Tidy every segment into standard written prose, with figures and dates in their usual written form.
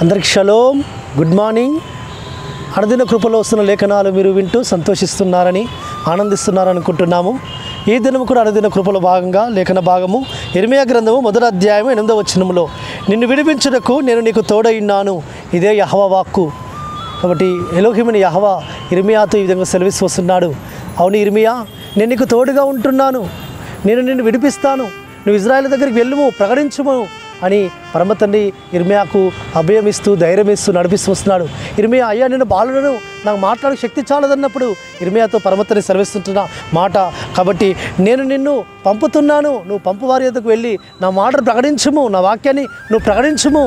అందరికి shalom, good morning. అనుదిన కృపలో వస్తున్న లేఖనాలు మీరు వింటూ సంతోషిస్తున్నారని, ఆనందిస్తున్నారని అనుకుంటున్నాము. ఈ దినము కూడా అనుదిన కృపలో భాగంగా లేఖన భాగము ఇర్మియా గ్రంథము 1వ అధ్యాయము 8వ వచనములో, నిన్ను విడిపించుటకు నేను నీకు తోడైన్నాను, ఇదే యెహోవా వాక్కు. కాబట్టి ఎలోహిమని యెహోవా ఇర్మియాతో ఈ విధంగా సెలవిస్తూ వస్తున్నాడు. అవును ఇర్మియా, నేను నీకు తోడుగా ఉంటున్నాను, నేను నిన్ను విడిపిస్తాను, నువ్వు ఇజ్రాయేల్ దగ్గరికి వెళ్ళుము, ప్రకటించుము అని పరమ తండ్రి ఇర్మియాకు అభయమిస్తూ ధైర్యమిస్తూ నడిపిస్తూ వస్తున్నాడు. ఇర్మియా, అయ్యా నేను బాలుడను, నాకు మాట్లాడే శక్తి చాలదన్నప్పుడు ఇర్మియాతో పరమ తండ్రి సెలవిస్తుంటున్న మాట. కాబట్టి నేను నిన్ను పంపుతున్నాను, నువ్వు పంపు వారి యొద్దకు వెళ్ళి నా మాటను ప్రకటించుము, నా వాక్యాన్ని నువ్వు ప్రకటించుము.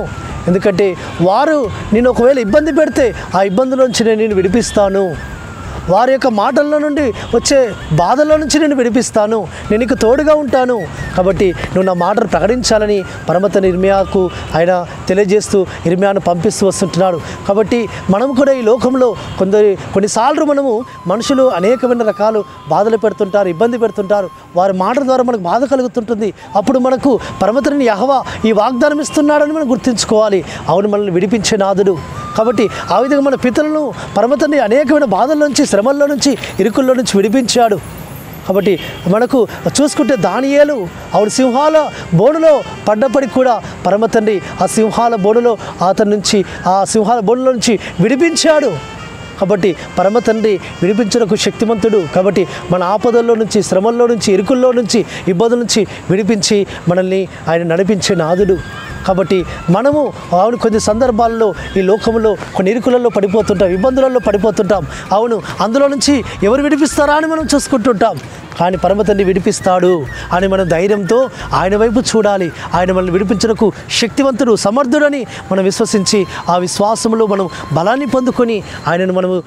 ఎందుకంటే వారు నేను ఒకవేళ ఇబ్బంది పెడితే ఆ ఇబ్బందులోంచి నేను నిన్ను విడిపిస్తాను, వారి యొక్క మాటల్లో నుండి వచ్చే బాధల్లో నుంచి నేను విడిపిస్తాను, నేను నీకు తోడుగా ఉంటాను. కాబట్టి నువ్వు నా మాటను ప్రకటించాలని పరమతని ఇర్మియాకు ఆయన తెలియజేస్తూ ఇర్మియాను పంపిస్తూ వస్తుంటున్నాడు. కాబట్టి మనం కూడా ఈ లోకంలో కొన్నిసార్లు మనము మనుషులు అనేకమైన రకాలు బాధలు పెడుతుంటారు, ఇబ్బంది పెడుతుంటారు, వారి మాటల ద్వారా మనకు బాధ కలుగుతుంటుంది. అప్పుడు మనకు పరమతని యెహోవా ఈ వాగ్దానం ఇస్తున్నాడని మనం గుర్తుంచుకోవాలి. అవును, మనల్ని విడిపించే నాథుడు. కాబట్టి ఆ విధంగా మన పితరులను పరమతని అనేకమైన బాధల నుంచి, శ్రమల్లో నుంచి, ఇరుకుల్లో నుంచి విడిపించాడు. కాబట్టి మనకు చూసుకుంటే దానియేలు ఆవిడ సింహాల బోనులో పడ్డప్పటికి కూడా పరమతండ్రి ఆ సింహాల బోనులో ఆ సింహాల బోనులో నుంచి విడిపించాడు. కాబట్టి పరమ తండ్రి విడిపించడానికి శక్తిమంతుడు. కాబట్టి మన ఆపదల్లో నుంచి, శ్రమల్లో నుంచి, ఇరుకుల్లో నుంచి, ఇబ్బందుల నుంచి విడిపించి మనల్ని ఆయన నడిపించే నాథుడు. కాబట్టి మనము అవును కొన్ని సందర్భాల్లో ఈ లోకంలో కొన్ని ఇరుకులలో పడిపోతుంటాం, ఇబ్బందులలో పడిపోతుంటాం. అవును, అందులో నుంచి ఎవరు విడిపిస్తారా అని మనం చూసుకుంటుంటాం. కానీ పరమ తండ్రి విడిపిస్తాడు అని మనం ధైర్యంతో ఆయన వైపు చూడాలి. ఆయన మనల్ని విడిపించడానికి శక్తివంతుడు, సమర్థుడని మనం విశ్వసించి ఆ విశ్వాసంలో మనం బలాన్ని పొందుకొని ఆయనను మనము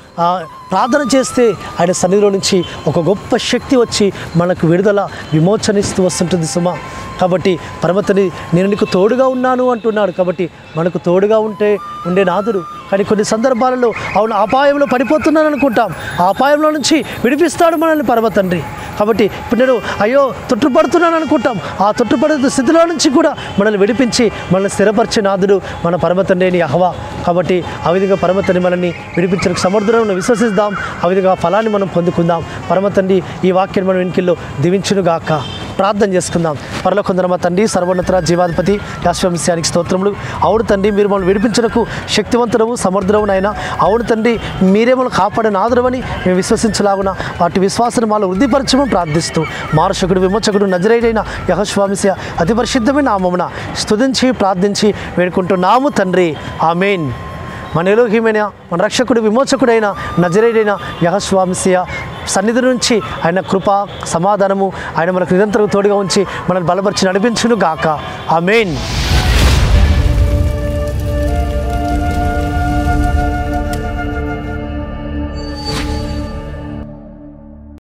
ప్రార్థన చేస్తే ఆయన సన్నిధిలో నుంచి ఒక గొప్ప శక్తి వచ్చి మనకు విడుదల, విమోచనిస్తూ వస్తుంటుంది సుమా. కాబట్టి పరమతని నేను నీకు తోడుగా ఉన్నాను అంటున్నాడు. కాబట్టి మనకు తోడుగా ఉండే నాథుడు. కానీ కొన్ని సందర్భాలలో అవును అపాయంలో పడిపోతున్నాను అనుకుంటాం, ఆ అపాయంలో నుంచి విడిపిస్తాడు మనల్ని పరమ తండ్రి. కాబట్టి ఇప్పుడు నేను అయ్యో తొట్టుపడుతున్నాను అనుకుంటాం, ఆ తొట్టుపడే స్థితిలో నుంచి కూడా మనల్ని విడిపించి మనల్ని స్థిరపరిచే నాథుడు మన పరమ తండ్రి అయిన యెహోవా. కాబట్టి ఆ విధంగా పరమ తండ్రి మనల్ని విడిపించడానికి సమర్థులను విశ్వసిద్దాం, ఆ విధంగా ఫలాన్ని మనం పొందుకుందాం. పరమ తండ్రి ఈ వాక్యాన్ని మనం వెనుకల్లో దీవించునుగాక. ప్రార్థన చేసుకుందాం. పరలోకందర మా తండ్రి, సర్వోన్నత జీవాధిపతి యాశ్వమిస్యానికి స్తోత్రములు. అవును తండ్రి, మీరు మనల్ని విడిపించడానికి శక్తివంతుడము, సమర్థుడవునైనా. అవును తండ్రి, మీరే మనల్ని కాపాడే నాథుడవని మేము విశ్వసించలాగున వాటి విశ్వాసాన్ని మాలో వృద్ధిపరచమని ప్రార్థిస్తూ మారశకుడు, విమోచకుడు, నజరేయుడైన యెహోషువ అతి పరిశుద్ధమైన నామమున స్తుతించి ప్రార్థించి వేడుకుంటున్నాము తండ్రి. ఆమేన్. మన ఎలోహిమైన, మన రక్షకుడు, విమోచకుడైన నజరేయుడైన యెహోషువ సన్నిధి నుంచి ఆయన కృప, సమాధానము ఆయన మనకు నిరంతరం తోడుగా ఉంచి మనల్ని బలపరిచి నడిపించును గాక. ఆమేన్.